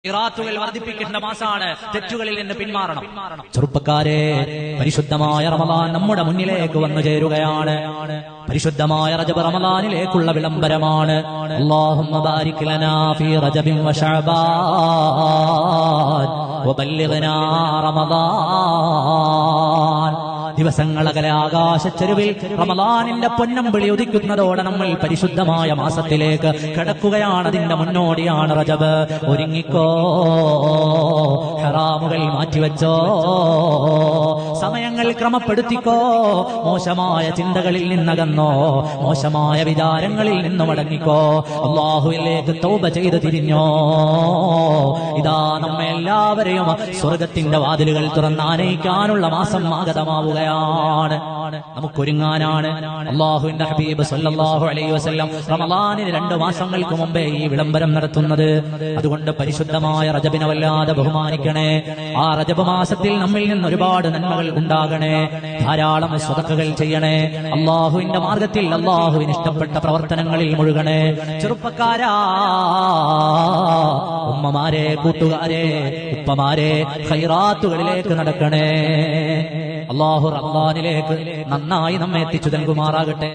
ഖൈറാത്തുകൾ വർദ്ധിപ്പിക്കേണ്ട മാസമാണ്. തെറ്റുകളിൽ നിന്ന് പിന്മാറണം. ചെറുപ്പക്കാരെ, പരിശുദ്ധമായ റമദാൻ നമ്മുടെ മുന്നിലേക്ക് വന്നു ചേരുകയാണ്. പരിശുദ്ധമായ റജബ് റമദാനിലേക്കുള്ള വിളംബരമാണ്. അല്ലാഹുമ്മ ബാരിക് ലനാ ഫീ റജബിൻ വ ശഅബാൻ വബല്ലിഗ്നാ റമദാൻ. ദിവസങ്ങളകലെ ആകാശച്ചെരുവിൽ റമദാനിന്റെ പൊന്നമ്പിളി ഉദിക്കുന്നതോടെ നമ്മൾ പരിശുദ്ധമായ മാസത്തിലേക്ക് കടക്കുകയാണ്. അതിന്റെ മുന്നോടിയാണ് റജബ്. ഒരുങ്ങിക്കോ, ഹറാമുകൾ മാറ്റിവെച്ചോ, സമയങ്ങൾ ക്രമപ്പെടുത്തിക്കോ, മോശമായ ചിന്തകളിൽ നിന്നകന്നോ, മോശമായ വിചാരങ്ങളിൽ നിന്ന് മടങ്ങിക്കോ, അല്ലാഹുവിലേക്ക് തൗബ ചെയ്ത് തിരിഞ്ഞോ. ഇതാ നമ്മെ എല്ലാവരെയും സ്വർഗത്തിന്റെ വാതിലുകൾ തുറന്ന് ആനയിക്കാനുള്ള മാസം ആഗതമാവുകയാണ്. നമുക്കൊരുങ്ങാനാണ്. അല്ലാഹുവിന്റെ ഹബീബ് സല്ലല്ലാഹു അലൈഹി വസല്ലം റമദാനിന് 2 മാസങ്ങൾക്ക് മുമ്പേ ഈ വിളംബരം നടത്തുന്നത്. അതുകൊണ്ട് പരിശുദ്ധമായ റജബിനെ വല്ലാതെ ബഹുമാനിക്കണേ. ആ റജബ് മാസത്തിൽ നമ്മിൽ നിന്ന് ഒരുപാട് നന്മകൾ ഉണ്ടാകണേ. ധാരാളം സ്വതക്കകൾ ചെയ്യണേ. അല്ലാഹുവിന്റെ മാർഗത്തിൽ അല്ലാഹുവിന് ഇഷ്ടപ്പെട്ട പ്രവർത്തനങ്ങളിൽ മുഴുകണേ. ചെറുപ്പക്കാരാ, ഉമ്മമാരെ, കൂട്ടുകാരെ, ഉപ്പമാരെ, ഖൈറാത്തുകളിലേക്ക് നടക്കണേ. അല്ലാഹു റമദാനിലേക്ക് നന്നായി നമ്മെ എത്തിച്ചു നൽകുമാറാകട്ടെ.